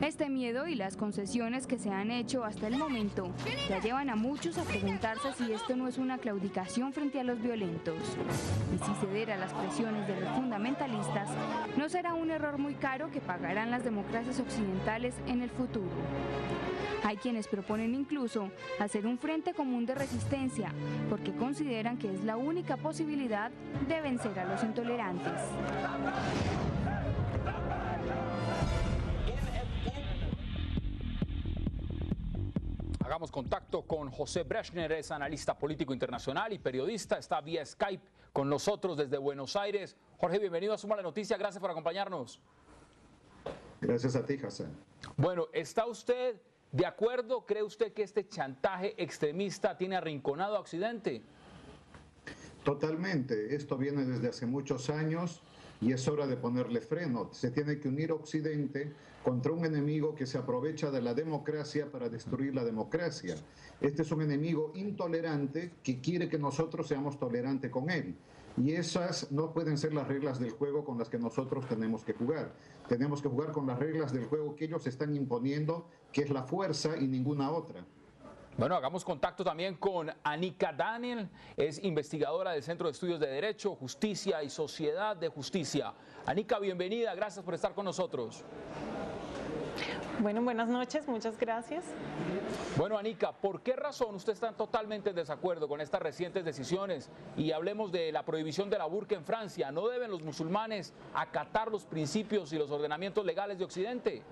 Este miedo y las concesiones que se han hecho hasta el momento ya llevan a muchos a preguntarse si esto no es una claudicación frente a los violentos. Y si ceder a las presiones de los fundamentalistas no será un error muy caro que pagarán las democracias occidentales en el futuro. Hay quienes proponen incluso hacer un frente común de resistencia, porque consideran que es la única posibilidad de vencer a los intolerantes. Hagamos contacto con José Brechner, es analista político internacional y periodista, está vía Skype con nosotros desde Buenos Aires. Jorge, bienvenido a Suma la Noticia, gracias por acompañarnos. Gracias a ti, Hassan. Bueno, ¿está usted de acuerdo? ¿Cree usted que este chantaje extremista tiene arrinconado a Occidente? Totalmente, esto viene desde hace muchos años y es hora de ponerle freno. Se tiene que unir Occidente contra un enemigo que se aprovecha de la democracia para destruir la democracia. Este es un enemigo intolerante que quiere que nosotros seamos tolerantes con él. Y esas no pueden ser las reglas del juego con las que nosotros tenemos que jugar. Tenemos que jugar con las reglas del juego que ellos están imponiendo, que es la fuerza y ninguna otra. Bueno, hagamos contacto también con Anika Daniel, es investigadora del Centro de Estudios de Derecho, Justicia y Sociedad de Justicia. Anika, bienvenida, gracias por estar con nosotros. Bueno, buenas noches, muchas gracias. Bueno, Anika, ¿por qué razón usted está totalmente en desacuerdo con estas recientes decisiones? Y hablemos de la prohibición de la burka en Francia. ¿No deben los musulmanes acatar los principios y los ordenamientos legales de Occidente?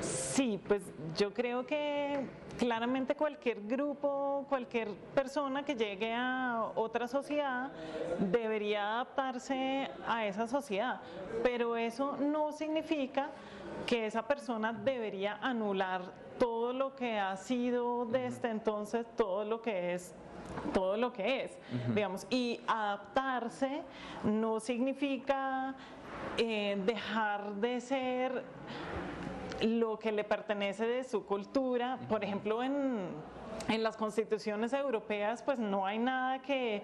Sí, pues yo creo que claramente cualquier grupo, cualquier persona que llegue a otra sociedad debería adaptarse a esa sociedad, pero eso no significa que esa persona debería anular todo lo que ha sido desde entonces, todo lo que es, digamos, y adaptarse no significa dejar de ser lo que le pertenece de su cultura. Por ejemplo, en las constituciones europeas pues no hay nada que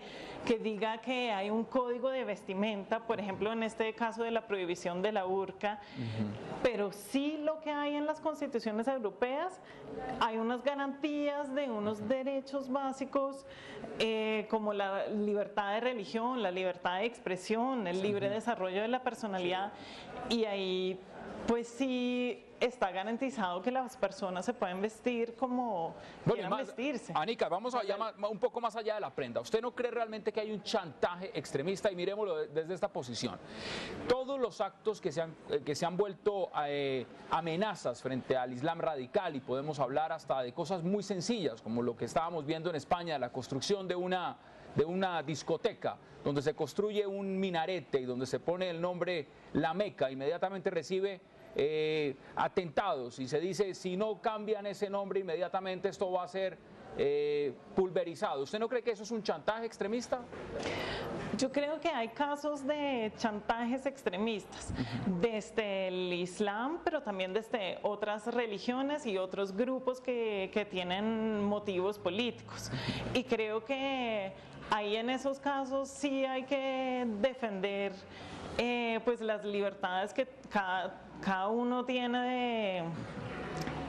diga que hay un código de vestimenta, por ejemplo en este caso de la prohibición de la burka, pero sí lo que hay en las constituciones europeas, hay unas garantías de unos derechos básicos como la libertad de religión, la libertad de expresión, el libre desarrollo de la personalidad, y ahí pues sí está garantizado que las personas se pueden vestir como quieran vestirse. Anika, vamos allá, un poco más allá de la prenda. ¿Usted no cree realmente que hay un chantaje extremista? Y miremoslo desde esta posición. Todos los actos que se han vuelto amenazas frente al Islam radical, y podemos hablar hasta de cosas muy sencillas, como lo que estábamos viendo en España, la construcción de una discoteca, donde se construye un minarete y donde se pone el nombre La Meca, inmediatamente recibe atentados y se dice, si no cambian ese nombre inmediatamente esto va a ser pulverizado. ¿Usted no cree que eso es un chantaje extremista? Yo creo que hay casos de chantajes extremistas desde el Islam, pero también desde otras religiones y otros grupos que tienen motivos políticos. Y creo que ahí en esos casos sí hay que defender pues las libertades que cada uno tiene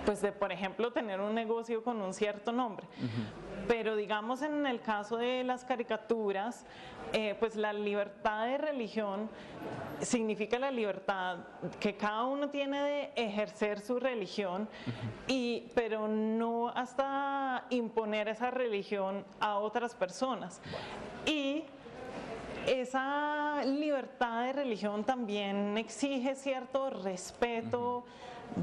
de, por ejemplo, tener un negocio con un cierto nombre. Pero digamos en el caso de las caricaturas, pues la libertad de religión significa la libertad que cada uno tiene de ejercer su religión, pero no hasta imponer esa religión a otras personas. Y esa libertad de religión también exige cierto respeto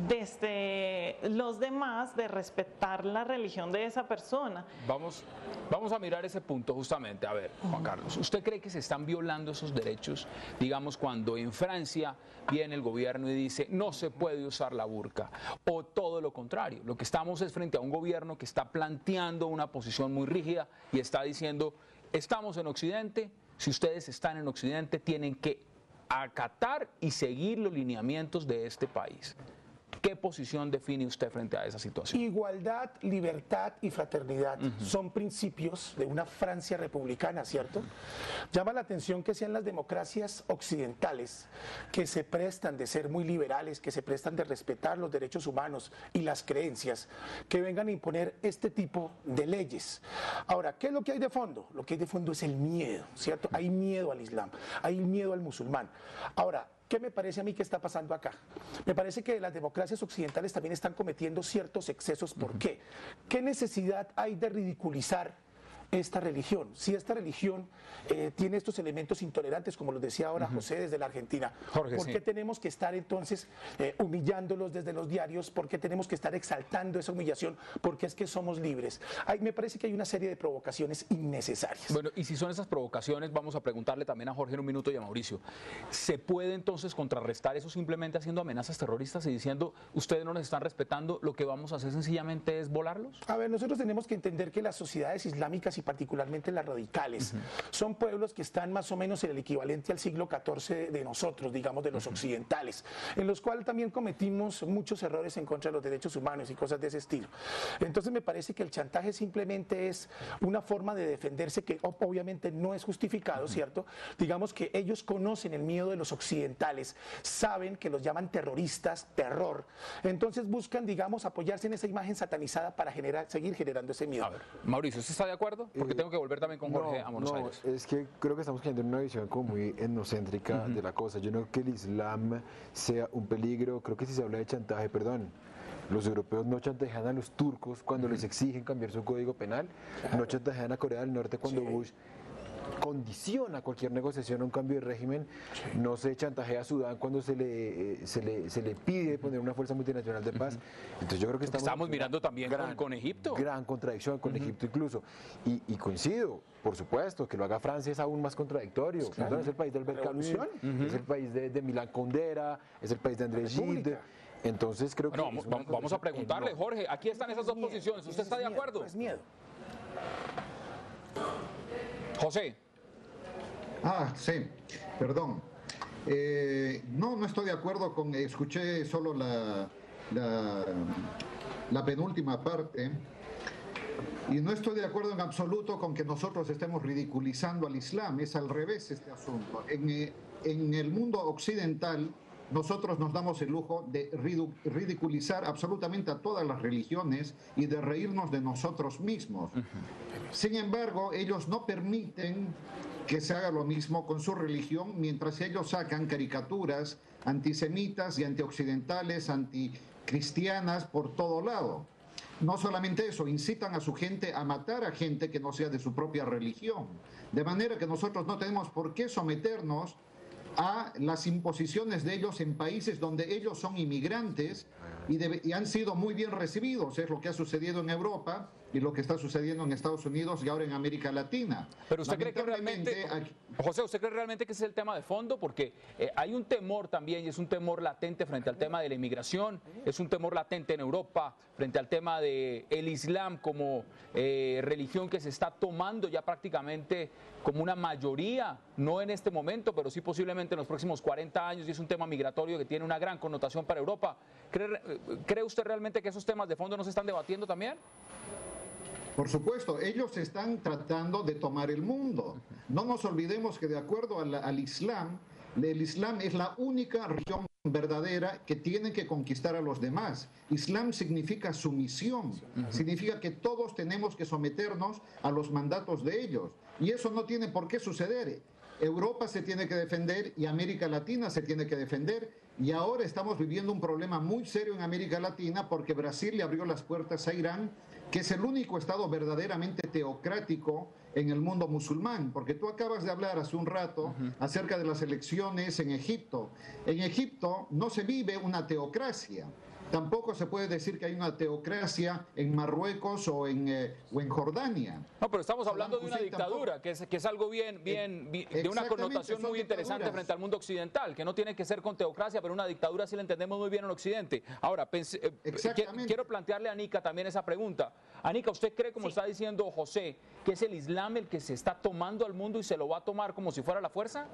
desde los demás, de respetar la religión de esa persona. Vamos a mirar ese punto justamente. A ver, Juan Carlos, ¿usted cree que se están violando esos derechos? Digamos, cuando en Francia viene el gobierno y dice no se puede usar la burka, o todo lo contrario, lo que estamos es frente a un gobierno que está planteando una posición muy rígida y está diciendo, estamos en Occidente, si ustedes están en Occidente tienen que acatar y seguir los lineamientos de este país. ¿Qué posición define usted frente a esa situación? Igualdad, libertad y fraternidad son principios de una Francia republicana, ¿cierto? Llama la atención que sean las democracias occidentales que se prestan de ser muy liberales, que se prestan de respetar los derechos humanos y las creencias, que vengan a imponer este tipo de leyes. Ahora, ¿qué es lo que hay de fondo? Lo que hay de fondo es el miedo, ¿cierto? Hay miedo al Islam, hay miedo al musulmán. Ahora, ¿qué me parece a mí que está pasando acá? Me parece que las democracias occidentales también están cometiendo ciertos excesos. ¿Por qué? ¿Qué necesidad hay de ridiculizar esta religión? Si esta religión tiene estos elementos intolerantes, como los decía ahora José desde la Argentina, Jorge, ¿por qué tenemos que estar entonces humillándolos desde los diarios? ¿Por qué tenemos que estar exaltando esa humillación? Porque es que somos libres. Me parece que hay una serie de provocaciones innecesarias. Bueno, y si son esas provocaciones, vamos a preguntarle también a Jorge en un minuto y a Mauricio. ¿Se puede entonces contrarrestar eso simplemente haciendo amenazas terroristas y diciendo, ustedes no nos están respetando, lo que vamos a hacer sencillamente es volarlos? A ver, nosotros tenemos que entender que las sociedades islámicas y particularmente las radicales son pueblos que están más o menos en el equivalente al siglo XIV de nosotros, digamos, de los occidentales, en los cuales también cometimos muchos errores en contra de los derechos humanos y cosas de ese estilo. Entonces me parece que el chantaje simplemente es una forma de defenderse que obviamente no es justificado, ¿cierto? Digamos que ellos conocen el miedo de los occidentales, saben que los llaman terroristas, terror, entonces buscan, digamos, apoyarse en esa imagen satanizada para seguir generando ese miedo. A ver, Mauricio, ¿usted está de acuerdo? Porque tengo que volver también con Jorge a Buenos Aires. Es que creo que estamos cayendo en una visión como muy etnocéntrica de la cosa. Yo no creo que el Islam sea un peligro. Creo que si se habla de chantaje, perdón, los europeos no chantajean a los turcos cuando les exigen cambiar su código penal, no chantajean a Corea del Norte cuando Bush condiciona cualquier negociación a un cambio de régimen, no se chantajea a Sudán cuando se le pide poner una fuerza multinacional de paz. Entonces yo creo que estamos mirando también con Egipto. Gran contradicción con Egipto incluso. Y coincido, por supuesto, que lo haga Francia es aún más contradictorio. Claro. Es el país del Bercaluí, es el país de Milán Kundera, es el país de Andrés Gide. Entonces creo que... Vamos a preguntarle, Jorge, aquí están esas dos posiciones. ¿Usted está de acuerdo? Es miedo. José. Sí, perdón. No estoy de acuerdo con, escuché solo la penúltima parte y no estoy de acuerdo en absoluto con que nosotros estemos ridiculizando al Islam, es al revés este asunto. En el mundo occidental nosotros nos damos el lujo de ridiculizar absolutamente a todas las religiones y de reírnos de nosotros mismos. Sin embargo, ellos no permiten que se haga lo mismo con su religión, mientras ellos sacan caricaturas antisemitas y antioccidentales, anticristianas por todo lado. No solamente eso, incitan a su gente a matar a gente que no sea de su propia religión. De manera que nosotros no tenemos por qué someternos a las imposiciones de ellos en países donde ellos son inmigrantes y han sido muy bien recibidos. Es lo que ha sucedido en Europa y lo que está sucediendo en Estados Unidos y ahora en América Latina. Pero usted cree que realmente, José, ¿usted cree realmente que ese es el tema de fondo? Porque hay un temor también, y es un temor latente frente al tema de la inmigración, es un temor latente en Europa frente al tema del Islam como religión que se está tomando ya prácticamente como una mayoría, no en este momento, pero sí posiblemente en los próximos 40 años, y es un tema migratorio que tiene una gran connotación para Europa. ¿Cree usted realmente que esos temas de fondo no se están debatiendo también? Por supuesto, ellos están tratando de tomar el mundo. No nos olvidemos que de acuerdo al Islam, el Islam es la única religión verdadera que tiene que conquistar a los demás. Islam significa sumisión, significa que todos tenemos que someternos a los mandatos de ellos. Y eso no tiene por qué suceder. Europa se tiene que defender y América Latina se tiene que defender. Y ahora estamos viviendo un problema muy serio en América Latina porque Brasil le abrió las puertas a Irán, que es el único estado verdaderamente teocrático en el mundo musulmán, porque tú acabas de hablar hace un rato acerca de las elecciones en Egipto. En Egipto no se vive una teocracia. Tampoco se puede decir que hay una teocracia en Marruecos o en Jordania. No, pero estamos hablando de una dictadura, que es algo de una connotación muy interesante frente al mundo occidental, que no tiene que ser con teocracia, pero una dictadura sí la entendemos muy bien en Occidente. Ahora, quiero plantearle a Anica también esa pregunta. Anica, ¿usted cree, como está diciendo José, que es el Islam el que se está tomando al mundo y se lo va a tomar como si fuera la fuerza?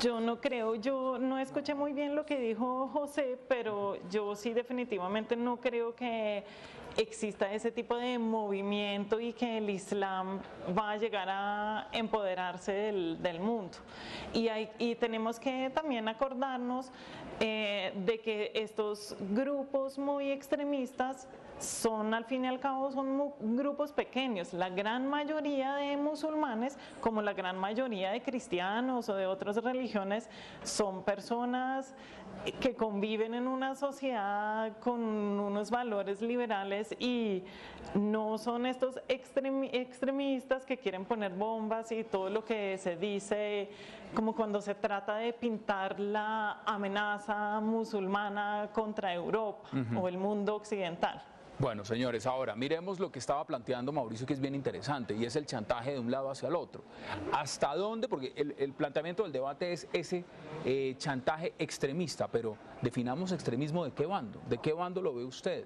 Yo no creo, yo no escuché muy bien lo que dijo José, pero yo sí definitivamente no creo que exista ese tipo de movimiento y que el Islam va a llegar a empoderarse del mundo. Y tenemos que también acordarnos de que estos grupos muy extremistas son, al fin y al cabo, son grupos pequeños. La gran mayoría de musulmanes, como la gran mayoría de cristianos o de otras religiones, son personas que conviven en una sociedad con unos valores liberales y no son estos extremistas que quieren poner bombas y todo lo que se dice, como cuando se trata de pintar la amenaza musulmana contra Europa o el mundo occidental. Bueno, señores, ahora miremos lo que estaba planteando Mauricio, que es bien interesante, y es el chantaje de un lado hacia el otro. ¿Hasta dónde? Porque el planteamiento del debate es ese chantaje extremista, pero definamos extremismo de qué bando. ¿De qué bando lo ve usted?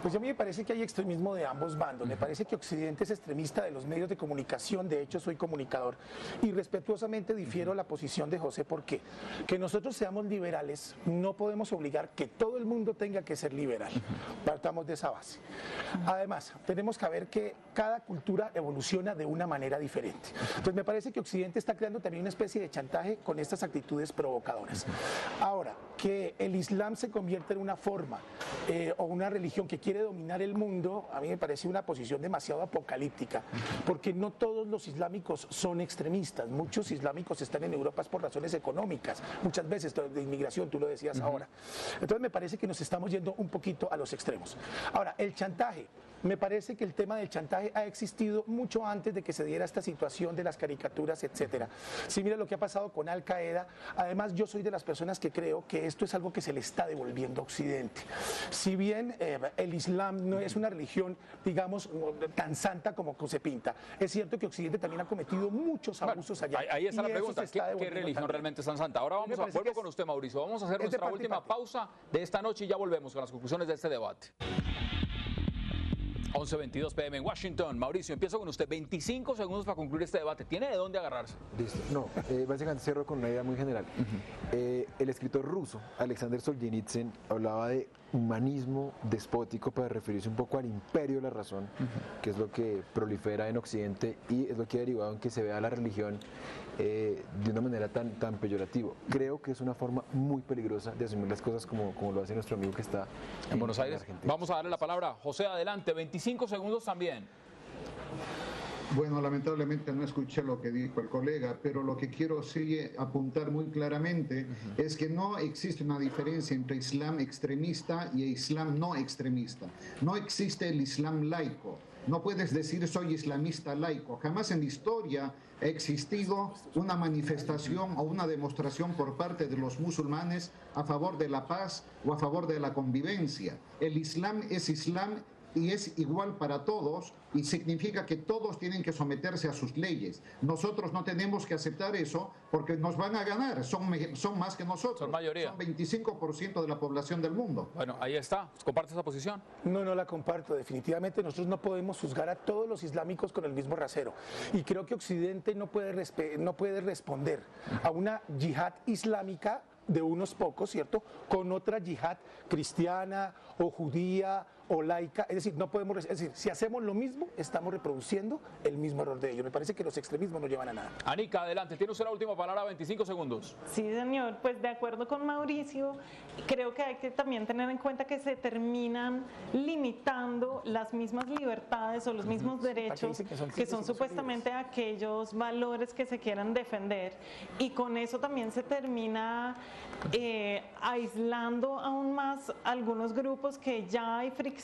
Pues a mí me parece que hay extremismo de ambos bandos. Me parece que Occidente es extremista de los medios de comunicación. De hecho, soy comunicador. Y respetuosamente difiero la posición de José. ¿Por qué? Que nosotros seamos liberales, no podemos obligar que todo el mundo tenga que ser liberal. Partamos de esa base. Además, tenemos que ver que cada cultura evoluciona de una manera diferente. Entonces, me parece que Occidente está creando también una especie de chantaje con estas actitudes provocadoras. Ahora, que el Islam se convierta en una forma o una religión que quiere dominar el mundo, a mí me parece una posición demasiado apocalíptica, porque no todos los islámicos son extremistas. Muchos islámicos están en Europa por razones económicas, muchas veces de inmigración, tú lo decías ahora. Entonces me parece que nos estamos yendo un poquito a los extremos. Ahora, el chantaje. Me parece que el tema del chantaje ha existido mucho antes de que se diera esta situación de las caricaturas, etcétera. Si mira lo que ha pasado con Al Qaeda, además yo soy de las personas que creo que esto es algo que se le está devolviendo a Occidente. Si bien el Islam no es una religión, digamos, tan santa como se pinta, es cierto que Occidente también ha cometido muchos abusos allá. Ahí está la pregunta, ¿qué religión realmente es tan santa? Ahora vuelvo con usted, Mauricio, vamos a hacer nuestra última pausa de esta noche y ya volvemos con las conclusiones de este debate. 11:22 p.m. en Washington. Mauricio, empiezo con usted. 25 segundos para concluir este debate. ¿Tiene de dónde agarrarse? Listo. No, básicamente cierro con una idea muy general. El escritor ruso, Alexander Solzhenitsyn, hablaba de humanismo despótico para referirse un poco al imperio de la razón, que es lo que prolifera en Occidente y es lo que ha derivado en que se vea la religión de una manera tan peyorativa. Creo que es una forma muy peligrosa de asumir las cosas como lo hace nuestro amigo que está en Buenos Aires. Vamos a darle la palabra. José, adelante. 25 segundos también. Bueno, lamentablemente no escuché lo que dijo el colega, pero lo que quiero sí apuntar muy claramente es que no existe una diferencia entre Islam extremista y Islam no extremista. No existe el Islam laico. No puedes decir soy islamista laico. Jamás en la historia ha existido una manifestación o una demostración por parte de los musulmanes a favor de la paz o a favor de la convivencia. El Islam es Islam y es igual para todos y significa que todos tienen que someterse a sus leyes. Nosotros no tenemos que aceptar eso porque nos van a ganar, son más que nosotros. Son mayoría. Son 25% de la población del mundo. Bueno, ahí está. ¿Comparte esa posición? No la comparto. Definitivamente nosotros no podemos juzgar a todos los islámicos con el mismo rasero. Y creo que Occidente no puede responder a una yihad islámica de unos pocos, ¿cierto?, con otra yihad cristiana o judía o laica. Es decir, no podemos, es decir, si hacemos lo mismo, estamos reproduciendo el mismo error de ellos. Me parece que los extremismos no llevan a nada. Anica, adelante. Tiene usted la última palabra, 25 segundos. Sí, señor. Pues de acuerdo con Mauricio, creo que hay que también tener en cuenta que se terminan limitando las mismas libertades o los mismos derechos que son supuestamente aquellos valores que se quieran defender. Y con eso también se termina aislando aún más algunos grupos que ya hay fricciones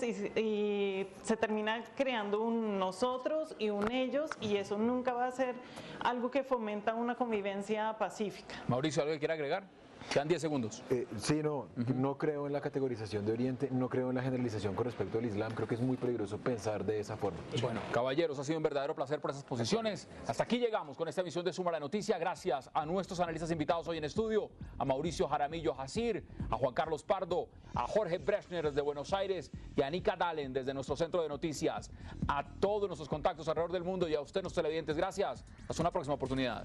y se termina creando un nosotros y un ellos, y eso nunca va a ser algo que fomenta una convivencia pacífica. Mauricio, ¿algo que quiera agregar? Quedan 10 segundos. Sí, no creo en la categorización de Oriente, no creo en la generalización con respecto al Islam, creo que es muy peligroso pensar de esa forma. Bueno, caballeros, ha sido un verdadero placer por esas posiciones. Hasta aquí llegamos con esta emisión de Suma la Noticia. Gracias a nuestros analistas invitados hoy en estudio, a Mauricio Jaramillo Jacir, a Juan Carlos Pardo, a Jorge Brechner desde Buenos Aires y a Anica Dalen desde nuestro centro de noticias. A todos nuestros contactos alrededor del mundo y a usted, nuestros televidentes, gracias. Hasta una próxima oportunidad.